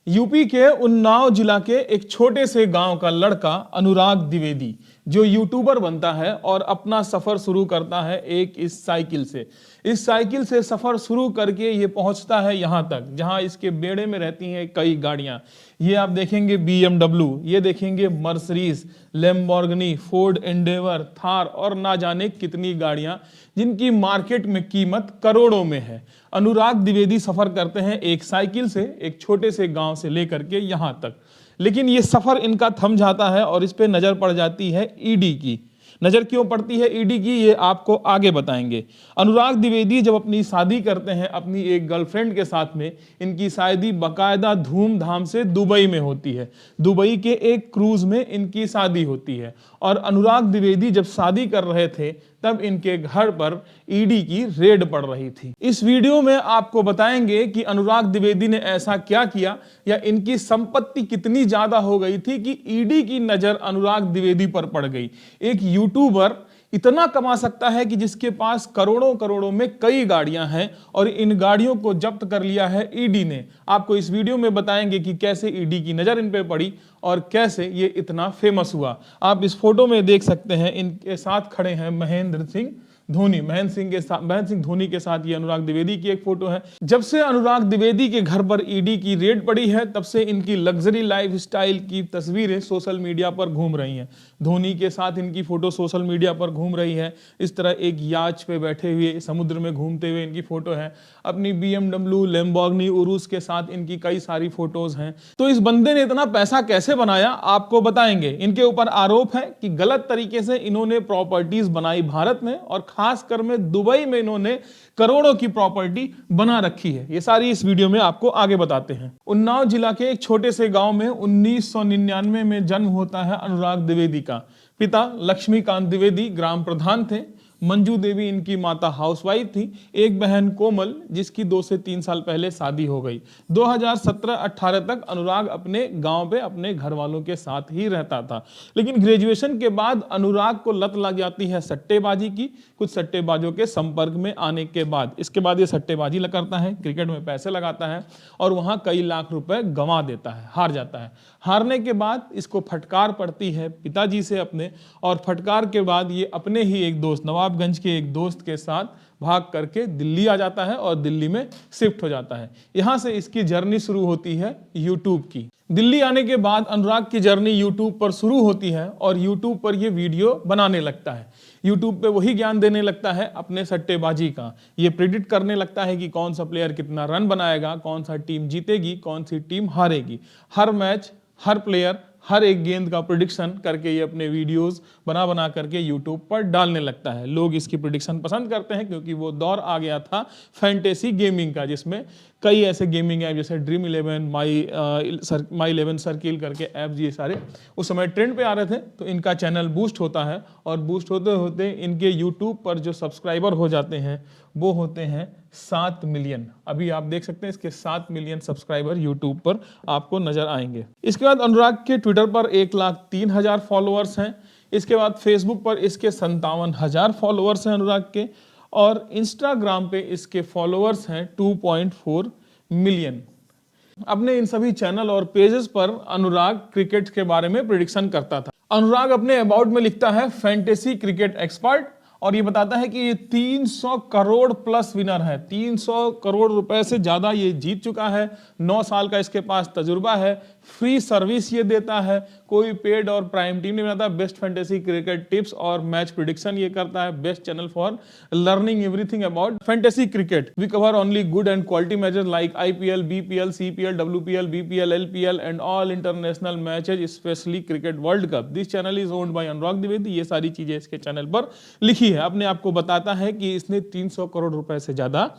UP के उन्नाव जिला के एक छोटे से गांव का लड़का अनुराग द्विवेदी जो यूट्यूबर बनता है और अपना सफर शुरू करता है एक इस साइकिल से सफर शुरू करके ये पहुंचता है यहां तक जहां इसके बेड़े में रहती हैं कई गाड़ियां। ये आप देखेंगे BMW, ये देखेंगे Mercedes, Lamborghini, Ford Endeavour, Thar और ना जाने कितनी गाड़ियां जिनकी मार्केट में कीमत करोड़ों में है। अनुराग द्विवेदी सफर करते हैं एक साइकिल से एक छोटे से गांव से लेकर के यहां तक, लेकिन ये सफर इनका थम जाता है और इस पे नजर पड़ जाती है ईडी की। नजर क्यों पड़ती है ईडी की, ये आपको आगे बताएंगे। अनुराग द्विवेदी जब अपनी शादी करते हैं अपनी एक गर्लफ्रेंड के साथ में, इनकी शादी बाकायदा धूमधाम से दुबई में होती है। दुबई के एक क्रूज में इनकी शादी होती है और अनुराग द्विवेदी जब शादी कर रहे थे तब इनके घर पर ईडी की रेड पड़ रही थी। इस वीडियो में आपको बताएंगे कि अनुराग द्विवेदी ने ऐसा क्या किया या इनकी संपत्ति कितनी ज्यादा हो गई थी कि ईडी की नजर अनुराग द्विवेदी पर पड़ गई। एक यूट्यूबर इतना कमा सकता है कि जिसके पास करोड़ों करोड़ों में कई गाड़ियां हैं और इन गाड़ियों को जब्त कर लिया है ईडी ने। आपको इस वीडियो में बताएंगे कि कैसे ईडी की नजर इन पे पड़ी और कैसे ये इतना फेमस हुआ। आप इस फोटो में देख सकते हैं इनके साथ खड़े हैं महेंद्र सिंह धोनी। महेंद्र सिंह धोनी के साथ ये अनुराग द्विवेदी की एक फोटो है। जब से अनुराग द्विवेदी के घर पर ईडी की रेड पड़ी है तब से इनकी लग्जरी लाइफ स्टाइल की तस्वीरें सोशल मीडिया पर घूम रही हैं। धोनी के साथ इनकी फोटो सोशल मीडिया पर घूम रही है। इस तरह एक याच पे बैठे हुए समुद्र में घूमते हुए इनकी फोटो है। अपनी BMW, लैम्बोर्गिनी, उरुस के साथ इनकी कई सारी फोटोज हैं। तो इस बंदे ने इतना पैसा कैसे बनाया आपको बताएंगे। इनके ऊपर आरोप है कि गलत तरीके से इन्होंने प्रॉपर्टीज बनाई भारत में और खासकर में दुबई में इन्होंने करोड़ों की प्रॉपर्टी बना रखी है। ये सारी इस वीडियो में आपको आगे बताते हैं। उन्नाव जिला के एक छोटे से गांव में 1999 में जन्म होता है अनुराग द्विवेदी का। पिता लक्ष्मीकांत द्विवेदी ग्राम प्रधान थे। मंजू देवी इनकी माता हाउसवाइफ थी। एक बहन कोमल जिसकी 2 से 3 साल पहले शादी हो गई। 2017-18 तक अनुराग अपने गांव पे अपने घर वालों के साथ ही रहता था, लेकिन ग्रेजुएशन के बाद अनुराग को लत लग जाती है सट्टेबाजी की। कुछ सट्टेबाजों के संपर्क में आने के बाद इसके बाद ये सट्टेबाजी करता है, क्रिकेट में पैसे लगाता है और वहां कई लाख रुपए गंवा देता है, हार जाता है। हारने के बाद इसको फटकार पड़ती है पिताजी से अपने, और फटकार के बाद ये अपने ही एक दोस्त नवाबगंज के एक दोस्त के साथ भाग करके दिल्ली आ जाता है और दिल्ली में शिफ्ट हो जाता है। यहां से इसकी जर्नी शुरू होती है यूट्यूब की। दिल्ली आने के बाद अनुराग की जर्नी यूट्यूब पर शुरू होती है और यूट्यूब पर ये वीडियो बनाने लगता है। यूट्यूब पे वही ज्ञान देने लगता है अपने सट्टेबाजी का। ये प्रिडिक्ट करने लगता है कि कौन सा प्लेयर कितना रन बनाएगा, कौन सा टीम जीतेगी, कौन सी टीम हारेगी। हर मैच, हर प्लेयर, हर एक गेंद का प्रिडिक्शन करके ये अपने वीडियोस बना बना करके यूट्यूब पर डालने लगता है। लोग इसकी प्रिडिक्शन पसंद करते हैं क्योंकि वो दौर आ गया था फैंटेसी गेमिंग का, जिसमें कई ऐसे गेमिंग ऐप जैसे ड्रीम 11, माई 11 सर्किल करके ऐप, ये सारे उस समय ट्रेंड पे आ रहे थे। तो इनका चैनल बूस्ट होता है और बूस्ट होते होते इनके यूट्यूब पर जो सब्सक्राइबर हो जाते हैं वो होते हैं 7 मिलियन। अभी आप देख सकते हैं इसके 7 मिलियन सब्सक्राइबर यूट्यूब पर आपको नजर आएंगे। इसके बाद अनुराग के ट्विटर पर 1,03,000 फॉलोअर्स हैं। इसके बाद फेसबुक पर इसके 57,000 फॉलोअर्स हैं अनुराग के, और इंस्टाग्राम पे इसके फॉलोअर्स हैं 2.4 मिलियन। अपने इन सभी चैनल और पेजेस पर अनुराग क्रिकेट के बारे में प्रेडिक्शन करता था। अनुराग अपने अबाउट में लिखता है फैंटेसी क्रिकेट एक्सपर्ट, और ये बताता है कि ये 300 करोड़ प्लस विनर है। 300 करोड़ रुपए से ज्यादा ये जीत चुका है। 9 साल का इसके पास तजुर्बा है। फ्री सर्विस ये देता है, कोई पेड और प्राइम टीम नहीं बनाता। बेस्ट फैंटेसी क्रिकेट टिप्स और मैच प्रिडिक्शन ये करता है। Best channel for learning everything about fantasy cricket. We cover only good and quality matches like IPL, BPL, CPL, WPL, BPL, LPL and all international matches, specially cricket world cup. This channel is owned by Anurag Dwivedi. ये सारी चीजें इसके channel पर लिखी है। अपने आप को बताता है कि इसने 300 करोड़ रुपए से ज्यादा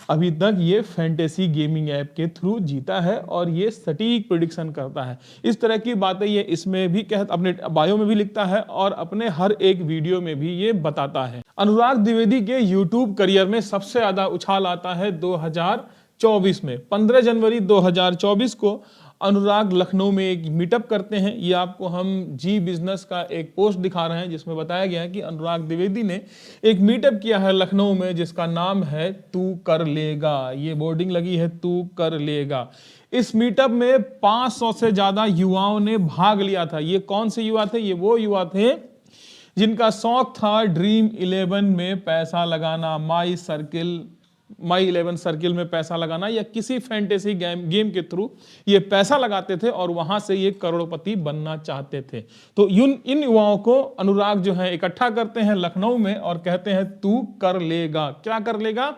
अभी तक ये फैंटेसी गेमिंग ऐप के थ्रू जीता है और ये सटीक प्रेडिक्शन करता है। इस तरह की बातें ये इसमें भी अपने बायो में भी लिखता है और अपने हर एक वीडियो में भी ये बताता है। अनुराग द्विवेदी के यूट्यूब करियर में सबसे ज्यादा उछाल आता है 2024 में। 15 जनवरी 2024 को अनुराग लखनऊ में एक मीटअप करते हैं। ये आपको हम जी बिजनेस का एक पोस्ट दिखा रहे हैं जिसमें बताया गया है कि अनुराग द्विवेदी ने एक मीटअप किया है लखनऊ में जिसका नाम है तू कर लेगा। ये बोर्डिंग लगी है तू कर लेगा। इस मीटअप में 500 से ज्यादा युवाओं ने भाग लिया था। ये कौन से युवा थे? ये वो युवा थे जिनका शौक था ड्रीम 11 में पैसा लगाना, माई 11 सर्किल में पैसा लगाना, या किसी फैंटेसी गेम के थ्रू ये पैसा लगाते थे और वहां से ये करोड़पति बनना चाहते थे। तो इन युवाओं को अनुराग जो है इकट्ठा करते हैं लखनऊ में और कहते हैं तू कर लेगा। क्या कर लेगा?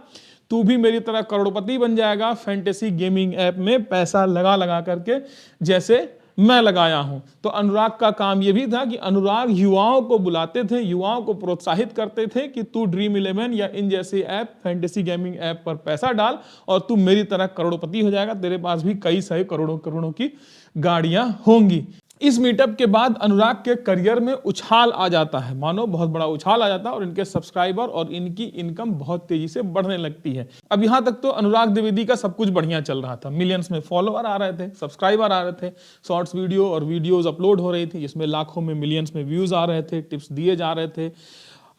तू भी मेरी तरह करोड़पति बन जाएगा फैंटेसी गेमिंग ऐप में पैसा लगा लगा करके, जैसे मैं लगाया हूं। तो अनुराग का काम यह भी था कि अनुराग युवाओं को बुलाते थे, युवाओं को प्रोत्साहित करते थे कि तू ड्रीम 11 या इन जैसी ऐप, फैंटेसी गेमिंग ऐप पर पैसा डाल और तू मेरी तरह करोड़पति हो जाएगा, तेरे पास भी कई सारे करोड़ों करोड़ों की गाड़ियां होंगी। इस मीटअप के बाद अनुराग के करियर में उछाल आ जाता है, मानो बहुत बड़ा उछाल आ जाता है और इनके सब्सक्राइबर और इनकी इनकम बहुत तेजी से बढ़ने लगती है। अब यहां तक तो अनुराग द्विवेदी का सब कुछ बढ़िया चल रहा था, मिलियंस में फॉलोअर आ रहे थे, सब्सक्राइबर आ रहे थे, शॉर्ट्स वीडियो और वीडियोज अपलोड हो रही थी जिसमें लाखों में, मिलियंस में व्यूज आ रहे थे, टिप्स दिए जा रहे थे,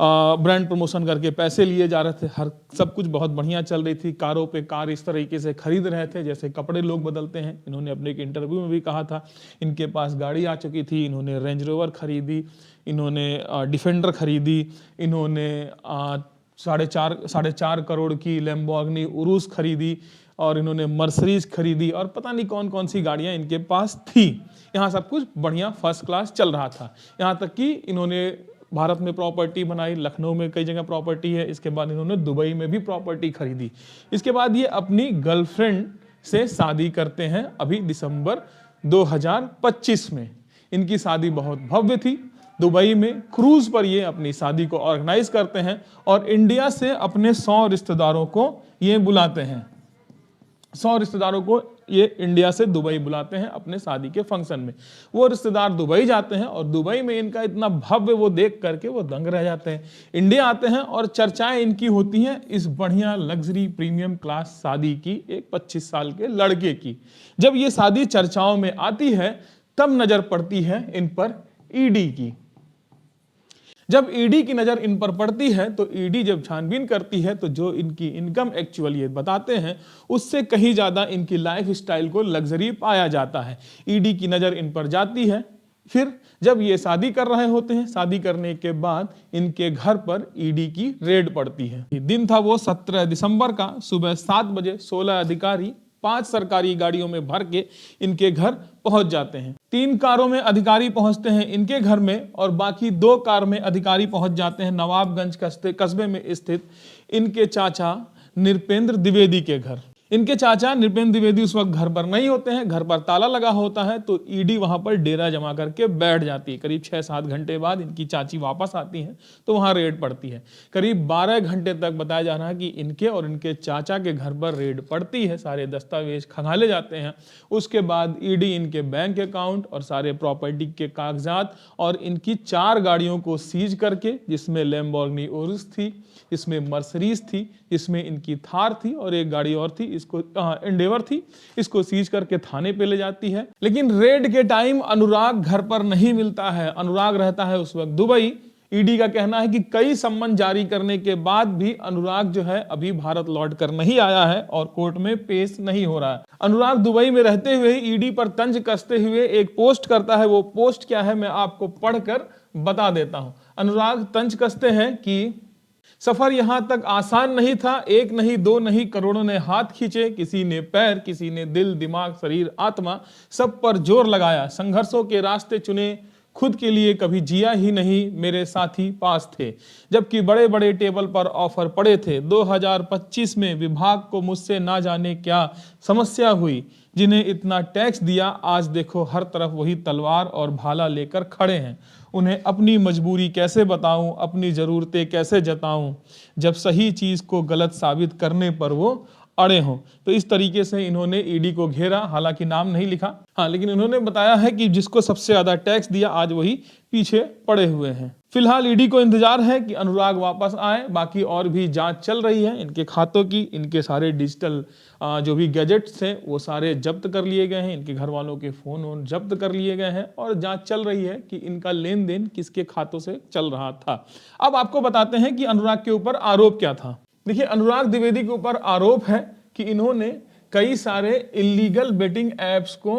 ब्रांड प्रमोशन करके पैसे लिए जा रहे थे, हर सब कुछ बहुत बढ़िया चल रही थी। कारों पे कार इस तरीके से खरीद रहे थे जैसे कपड़े लोग बदलते हैं। इन्होंने अपने एक इंटरव्यू में भी कहा था इनके पास गाड़ी आ चुकी थी, इन्होंने रेंज रोवर खरीदी, इन्होंने डिफेंडर खरीदी, इन्होंने 4.5 करोड़ की लैम्बोर्गिनी उरुस खरीदी और इन्होंने मर्सिडीज खरीदी और पता नहीं कौन कौन सी गाड़ियां इनके पास थी। यहाँ सब कुछ बढ़िया फर्स्ट क्लास चल रहा था। यहाँ तक कि इन्होंने भारत में प्रॉपर्टी बनाई, लखनऊ में कई जगह प्रॉपर्टी है, इसके बाद इन्होंने दुबई में भी प्रॉपर्टी खरीदी। इसके बाद ये अपनी गर्लफ्रेंड से शादी करते हैं अभी दिसंबर 2025 में। इनकी शादी बहुत भव्य थी, दुबई में क्रूज पर ये अपनी शादी को ऑर्गेनाइज करते हैं और इंडिया से अपने 100 रिश्तेदारों को ये बुलाते हैं। 100 रिश्तेदारों को ये इंडिया से दुबई बुलाते हैं अपने शादी के फंक्शन में। वो रिश्तेदार दुबई जाते हैं और दुबई में इनका इतना भव्य वो देख करके वो दंग रह जाते हैं। इंडिया आते हैं और चर्चाएं इनकी होती हैं इस बढ़िया लग्जरी प्रीमियम क्लास शादी की, एक 25 साल के लड़के की। जब ये शादी चर्चाओं में आती है तब नजर पड़ती है इन पर ईडी की। जब ईडी की नजर इन पर पड़ती है तो ईडी जब छानबीन करती है तो जो इनकी इनकम एक्चुअली ये बताते हैं उससे कहीं ज्यादा इनकी लाइफ स्टाइल को लग्जरी पाया जाता है। ईडी की नजर इन पर जाती है। फिर जब ये शादी कर रहे होते हैं, शादी करने के बाद इनके घर पर ईडी की रेड पड़ती है। दिन था वो 17 दिसंबर का, सुबह 7 बजे 16 अधिकारी 5 सरकारी गाड़ियों में भर के इनके घर पहुंच जाते हैं। 3 कारों में अधिकारी पहुंचते हैं इनके घर में और बाकी 2 कार में अधिकारी पहुंच जाते हैं नवाबगंज कस्बे में स्थित इनके चाचा नृपेंद्र द्विवेदी के घर। इनके चाचा नृपेंद्र द्विवेदी उस वक्त घर पर नहीं होते हैं, घर पर ताला लगा होता है, तो ईडी वहां पर डेरा जमा करके बैठ जाती है। करीब 6-7 घंटे बाद इनकी चाची वापस आती हैं तो वहां रेड पड़ती है। करीब 12 घंटे तक बताया जा रहा है कि इनके और इनके चाचा के घर पर रेड पड़ती है, सारे दस्तावेज खंगाले जाते हैं। उसके बाद ईडी इनके बैंक अकाउंट और सारे प्रॉपर्टी के कागजात और इनकी 4 गाड़ियों को सीज करके, जिसमें लैम्बोर्गिनी उरुस थी, इसमें मर्सिडीज थी, इसमें इनकी थार थी और एक गाड़ी और थी, इसको एंडेवर थी, इसको सीज करके थाने पे ले जाती है। लेकिन रेड के टाइम अनुराग घर पर नहीं मिलता है, अनुराग रहता है उस वक्त दुबई। ईडी का कहना है कि कई सम्मन जारी करने के बाद भी अनुराग जो है अभी भारत लौट कर नहीं आया है और कोर्ट में पेश नहीं हो रहा है। अनुराग दुबई में रहते हुए ईडी पर तंज कसते हुए एक पोस्ट करता है। वो पोस्ट क्या है मैं आपको पढ़कर बता देता हूं। अनुराग तंज कसते हैं कि सफर यहां तक आसान नहीं था, 1 नहीं 2 नहीं करोड़ों ने हाथ खींचे, किसी ने पैर, किसी ने दिल, दिमाग, शरीर, आत्मा, सब पर जोर लगाया, संघर्षों के रास्ते चुने, खुद के लिए कभी जिया ही नहीं, मेरे साथी पास थे। जबकि बड़े बड़े टेबल पर ऑफर पड़े थे। 2025 में विभाग को मुझसे ना जाने क्या समस्या हुई, जिन्हें इतना टैक्स दिया आज देखो हर तरफ वही तलवार और भाला लेकर खड़े हैं। उन्हें अपनी मजबूरी कैसे बताऊं, अपनी ज़रूरतें कैसे जताऊं, जब सही चीज़ को गलत साबित करने पर वो अड़े हों। तो इस तरीके से इन्होंने ईडी को घेरा, हालांकि नाम नहीं लिखा, हाँ, लेकिन इन्होंने बताया है कि जिसको सबसे ज़्यादा टैक्स दिया आज वही पीछे पड़े हुए हैं। फिलहाल ईडी को इंतजार है कि अनुराग वापस आए। बाकी और भी जांच चल रही है इनके खातों की, इनके सारे डिजिटल जो भी गैजेट्स हैं वो सारे जब्त कर लिए गए हैं, इनके घर वालों के फोन जब्त कर लिए गए हैं और जांच चल रही है कि इनका लेन देन किसके खातों से चल रहा था। अब आपको बताते हैं कि अनुराग के ऊपर आरोप क्या था। देखिए, अनुराग द्विवेदी के ऊपर आरोप है कि इन्होंने कई सारे इलीगल बेटिंग एप्स को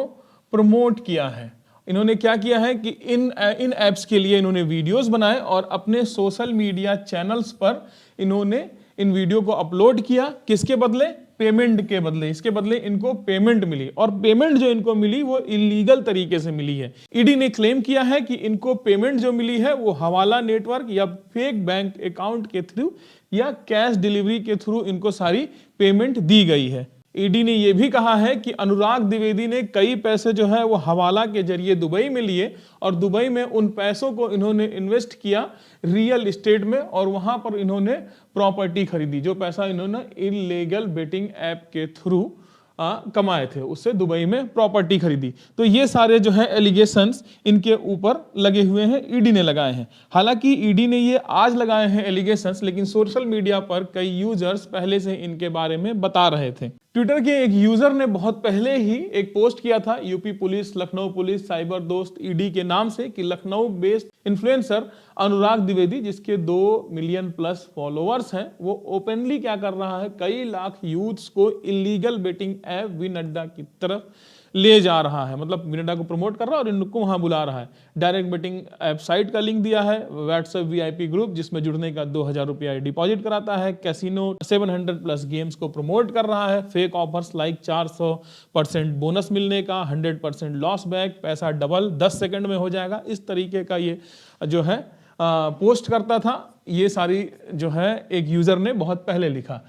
प्रमोट किया है। इन्होंने क्या किया है कि इन एप्स के लिए इन्होंने वीडियोस बनाए और अपने सोशल मीडिया चैनल्स पर इन्होंने इन वीडियो को अपलोड किया। किसके बदले? पेमेंट के बदले। इसके बदले इनको पेमेंट मिली और पेमेंट जो इनको मिली वो इलीगल तरीके से मिली है। ईडी ने क्लेम किया है कि इनको पेमेंट जो मिली है वो हवाला नेटवर्क या फेक बैंक अकाउंट के थ्रू या कैश डिलीवरी के थ्रू इनको सारी पेमेंट दी गई है। ईडी ने यह भी कहा है कि अनुराग द्विवेदी ने कई पैसे जो है वो हवाला के जरिए दुबई में लिए और दुबई में उन पैसों को इन्होंने इन्वेस्ट किया रियल एस्टेट में और वहां पर इन्होंने प्रॉपर्टी खरीदी। जो पैसा इन्होंने इलीगल बेटिंग ऐप के थ्रू कमाए थे उससे दुबई में प्रॉपर्टी खरीदी। तो ये सारे जो है एलिगेशंस इनके ऊपर लगे हुए हैं, ईडी ने लगाए हैं। हालांकि ईडी ने ये आज लगाए हैं एलिगेशंस, लेकिन सोशल मीडिया पर कई यूजर्स पहले से इनके बारे में बता रहे थे। ट्विटर के एक यूजर ने बहुत पहले ही एक पोस्ट किया था UP police, Lucknow police, cyber दोस्त ईडी के नाम से कि लखनऊ बेस्ड इन्फ्लुएंसर अनुराग द्विवेदी, जिसके 2 मिलियन प्लस फॉलोअर्स हैं, वो ओपनली क्या कर रहा है, कई लाख यूथ्स को इलीगल बेटिंग ऐप विन अड्डा की तरफ ले जा रहा है। मतलब विन अड्डा को प्रमोट कर रहा है और इनको वहां बुला रहा है। डायरेक्ट बेटिंग ऐप साइट का लिंक दिया है, व्हाट्सएप वीआईपी ग्रुप जिसमें जुड़ने का 2000 रुपया डिपॉजिट कराता है, कैसीनो 700 प्लस गेम्स को प्रमोट कर रहा है, फेक ऑफर्स लाइक 400% बोनस मिलने का, 100% लॉस बैक, पैसा डबल 10 सेकंड में हो जाएगा, इस तरीके का ये जो है पोस्ट करता था। ये सारी जो है एक यूजर ने बहुत पहले लिखा।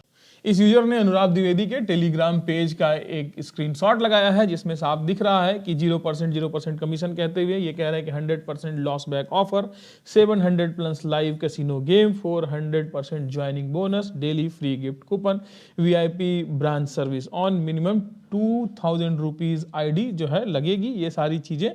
इस यूजर ने अनुराग द्विवेदी के टेलीग्राम पेज का एक स्क्रीनशॉट लगाया है जिसमें साफ दिख रहा है कि 0% कमीशन कहते हुए ये कह रहे हैं कि 100% loss back offer, 700 plus live casino game, 400% joining bonus, daily free gift coupon, VIP branch service on, minimum 2000 rupees ID जो है लगेगी। ये सारी चीजें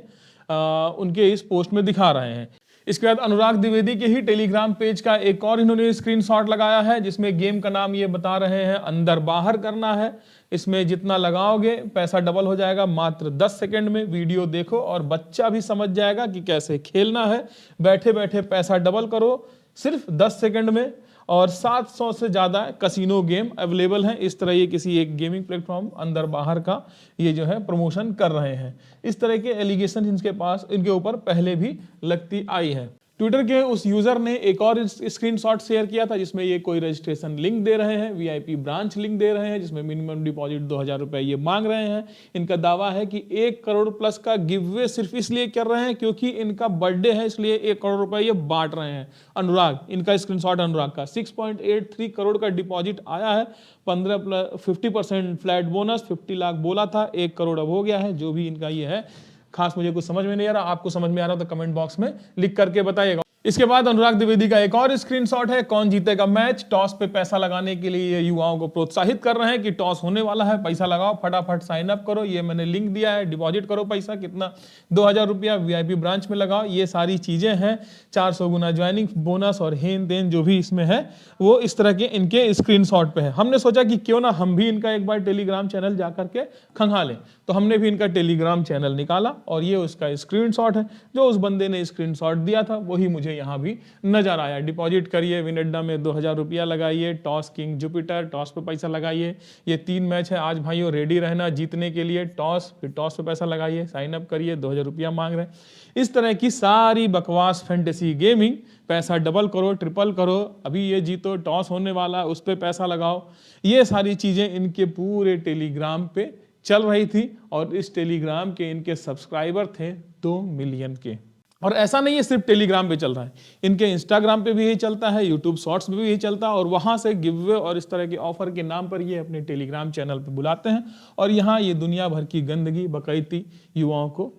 उनके इस पोस्ट में दिखा रहे हैं। इसके बाद अनुराग द्विवेदी के ही टेलीग्राम पेज का एक और इन्होंने स्क्रीनशॉट लगाया है जिसमें गेम का नाम ये बता रहे हैं अंदर बाहर करना है। इसमें जितना लगाओगे पैसा डबल हो जाएगा मात्र 10 सेकंड में। वीडियो देखो और बच्चा भी समझ जाएगा कि कैसे खेलना है। बैठे बैठे पैसा डबल करो सिर्फ 10 सेकंड में और 700 से ज़्यादा कसिनो गेम अवेलेबल हैं। इस तरह ये किसी एक गेमिंग प्लेटफॉर्म अंदर बाहर का ये जो है प्रमोशन कर रहे हैं। इस तरह के एलिगेशन इनके ऊपर पहले भी लगती आई है। ट्विटर के उस यूजर ने एक और स्क्रीनशॉट शेयर किया था जिसमें ये कोई रजिस्ट्रेशन लिंक दे रहे हैं, वीआईपी ब्रांच लिंक दे रहे हैं जिसमें मिनिमम डिपॉजिट 2000 रुपए ये मांग रहे हैं। इनका दावा है कि 1 करोड़ प्लस का गिवअवे सिर्फ इसलिए कर रहे हैं क्योंकि इनका बर्थडे है, इसलिए 1 करोड़ रुपए ये बांट रहे हैं। अनुराग, इनका स्क्रीनशॉट अनुराग का 6.83 करोड़ का डिपॉजिट आया है, 50% फ्लैट बोनस, 50 लाख बोला था, 1 करोड़ अब हो गया है। जो भी इनका ये है खास मुझे कुछ समझ में नहीं आ रहा, आपको समझ में आ रहा तो कमेंट बॉक्स में लिख करके बताइएगा। इसके बाद अनुराग द्विवेदी का एक और स्क्रीनशॉट है, कौन जीतेगा मैच। टॉस पे पैसा लगाने के लिए ये युवाओं को प्रोत्साहित कर रहे हैं कि टॉस होने वाला है, पैसा लगाओ, फटाफट साइन अप करो। ये मैंने लिंक दिया है, डिपॉजिट करो पैसा, कितना 2000 रुपया वीआईपी ब्रांच में लगाओ। ये सारी चीजें हैं, 400 गुना ज्वाइनिंग बोनस और हेन देन जो भी इसमें है वो इस तरह के इनके स्क्रीनशॉट पे है। हमने सोचा कि क्यों ना हम भी इनका एक बार टेलीग्राम चैनल जाकर के खंगा लें, तो हमने भी इनका टेलीग्राम चैनल निकाला और ये उसका स्क्रीनशॉट है। जो उस बंदे ने स्क्रीनशॉट दिया था वही मुझे यहाँ भी नजर आया। डिपॉजिट करिए, विन अड्डा में 2000 रुपया लगाइए, टॉस किंग जुपिटर, टॉस पे पैसा लगाइए। ये 3 मैच है आज भाइयों, रेडी रहना जीतने के लिए। टॉस, फिर टॉस पे पैसा लगाइए, साइन अप करिए, 2000 रुपया मांग रहे हैं। इस तरह की सारी बकवास फैंटेसी गेमिंग, पैसा डबल करो, ट्रिपल करो, अभी ये जीतो, टॉस होने वाला उस पर पैसा लगाओ, ये सारी चीजें इनके पूरे टेलीग्राम पे चल रही थी। और इस टेलीग्राम के इनके सब्सक्राइबर थे 2 मिलियन के। और ऐसा नहीं है सिर्फ टेलीग्राम पे चल रहा है, इनके इंस्टाग्राम पे भी यही चलता है, यूट्यूब शॉर्ट्स पे भी यही चलता है। और वहां से गिवअवे और इस तरह के ऑफर के नाम पर ये अपने टेलीग्राम चैनल पे बुलाते हैं और यहाँ ये दुनिया भर की गंदगी बकैती युवाओं को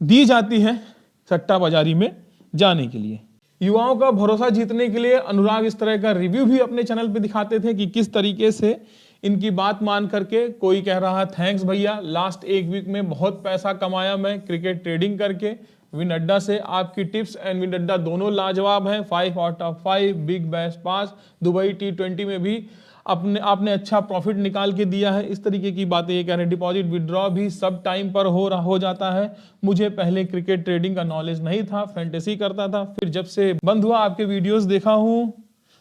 दी जाती है सट्टा बाजारी में जाने के लिए। युवाओं का भरोसा जीतने के लिए अनुराग इस तरह का रिव्यू भी अपने चैनल पे दिखाते थे कि किस तरीके से इनकी बात मान करके कोई कह रहा थैंक्स भैया, लास्ट 1 वीक में बहुत पैसा कमाया मैं क्रिकेट ट्रेडिंग करके विन अड्डा से। आपकी टिप्स एंड विन अड्डा दोनों लाजवाब हैं, 5 out of 5, big bash pass, Dubai T20 में भी आपने अच्छा प्रॉफिट निकाल के दिया है। इस तरीके की बातें ये कह रहे हैं। डिपॉजिट विड्रॉ भी सब टाइम पर हो जाता है। मुझे पहले क्रिकेट ट्रेडिंग का नॉलेज नहीं था, फैंटेसी करता था, फिर जब से बंद हुआ आपके वीडियोस देखा हूँ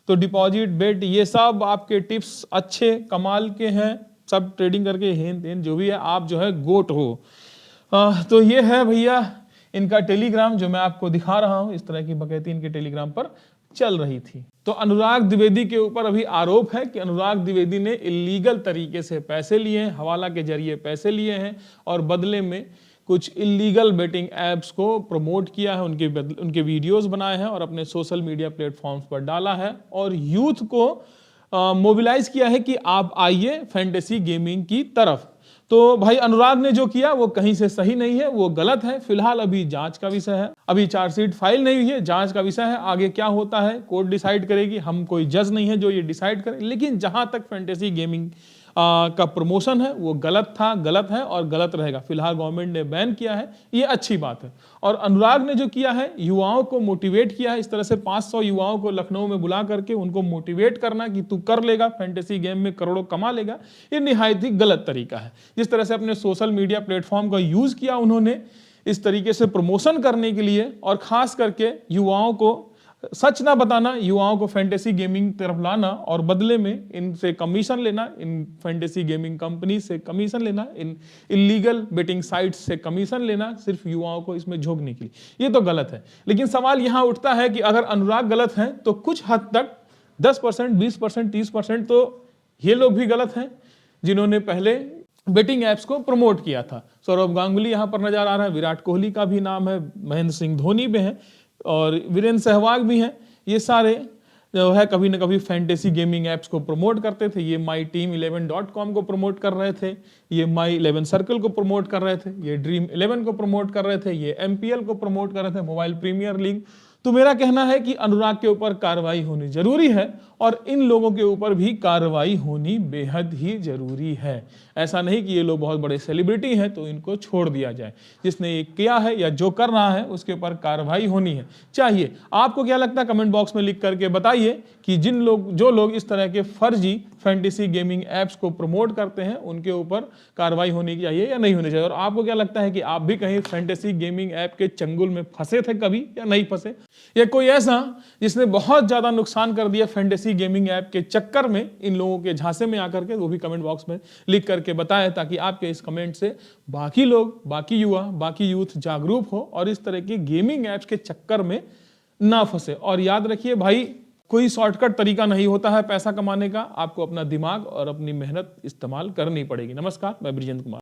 तो डिपॉजिट बेट ये सब आपके टिप्स अच्छे कमाल के हैं, सब ट्रेडिंग करके हेन तेन जो भी है, आप जो है गोट हो। तो ये है भैया इनका टेलीग्राम जो मैं आपको दिखा रहा हूं। इस तरह की बकैती इनके टेलीग्राम पर चल रही थी। तो अनुराग द्विवेदी के ऊपर अभी आरोप है कि अनुराग द्विवेदी ने इलीगल तरीके से पैसे लिए हैं, हवाला के जरिए पैसे लिए हैं और बदले में कुछ इलीगल बेटिंग ऐप्स को प्रमोट किया है, उनके वीडियोस बनाए हैं और अपने सोशल मीडिया प्लेटफॉर्म्स पर डाला है और यूथ को मोबिलाइज किया है कि आप आइए फैंटेसी गेमिंग की तरफ। तो भाई अनुराग ने जो किया वो कहीं से सही नहीं है, वो गलत है। फिलहाल अभी जांच का विषय है, अभी चार्जशीट फाइल नहीं हुई है, जांच का विषय है। आगे क्या होता है कोर्ट डिसाइड करेगी, हम कोई जज नहीं है जो ये डिसाइड करे। लेकिन जहां तक फैंटेसी गेमिंग का प्रमोशन है वो गलत था, गलत है और गलत रहेगा। फिलहाल गवर्नमेंट ने बैन किया है, ये अच्छी बात है। और अनुराग ने जो किया है युवाओं को मोटिवेट किया है, इस तरह से 500 युवाओं को लखनऊ में बुला करके उनको मोटिवेट करना कि तू कर लेगा, फैंटेसी गेम में करोड़ों कमा लेगा, ये निहायत ही गलत तरीका है। जिस तरह से अपने सोशल मीडिया प्लेटफॉर्म का यूज किया उन्होंने इस तरीके से प्रमोशन करने के लिए और खास करके युवाओं को सच ना बताना, युवाओं को फैंटेसी गेमिंग तरफ लाना और बदले में इनसे कमीशन लेना, इन फैंटेसी गेमिंग कंपनी से कमीशन लेना, इन इलीगल बेटिंग साइट्स से कमीशन लेना, सिर्फ युवाओं को इसमें झोंकने के लिए, ये तो गलत है। लेकिन सवाल यहां उठता है कि अगर अनुराग गलत हैं तो कुछ हद तक 10%, 20%, 30% तो ये लोग भी गलत हैं जिन्होंने पहले बेटिंग ऐप्स को प्रमोट किया था। सौरभ गांगुली यहां पर नजर आ रहा है, विराट कोहली का भी नाम है, महेंद्र सिंह धोनी भी है और वीरेंद्र सहवाग भी हैं। ये सारे जो है कभी ना कभी फैंटेसी गेमिंग ऐप्स को प्रमोट करते थे। ये myteam11.com को प्रमोट कर रहे थे, ये My11 सर्कल को प्रमोट कर रहे थे, ये ड्रीम 11 को प्रमोट कर रहे थे, ये MPL को प्रमोट कर रहे थे, मोबाइल प्रीमियर लीग। तो मेरा कहना है कि अनुराग के ऊपर कार्रवाई होनी जरूरी है और इन लोगों के ऊपर भी कार्रवाई होनी बेहद ही जरूरी है। ऐसा नहीं कि ये लोग बहुत बड़े सेलिब्रिटी हैं तो इनको छोड़ दिया जाए। जिसने ये किया है या जो कर रहा है उसके ऊपर कार्रवाई होनी है चाहिए। आपको क्या लगता है कमेंट बॉक्स में लिख करके बताइए कि जो लोग इस तरह के फर्जी फैंटेसी गेमिंग ऐप्स को प्रमोट करते हैं उनके ऊपर कार्रवाई होनी चाहिए या नहीं होनी चाहिए। और आपको क्या लगता है कि आप भी कहीं फैंटेसी गेमिंग ऐप के चंगुल में फंसे थे कभी या नहीं फंसे, या कोई ऐसा जिसने बहुत ज्यादा नुकसान कर दिया फैंटेसी गेमिंग ऐप के चक्कर में इन लोगों के झांसे में आकर के, वो भी कमेंट बॉक्स में लिख करके बताएं ताकि आपके इस कमेंट से बाकी लोग, बाकी युवा, बाकी यूथ जागरूक हो और इस तरह की गेमिंग ऐप्स के चक्कर में ना फंसे। और याद रखिए भाई, कोई शॉर्टकट तरीका नहीं होता है पैसा कमाने का, आपको अपना दिमाग और अपनी मेहनत इस्तेमाल करनी पड़ेगी। नमस्कार, मैं ब्रिजेंद्र कुमार।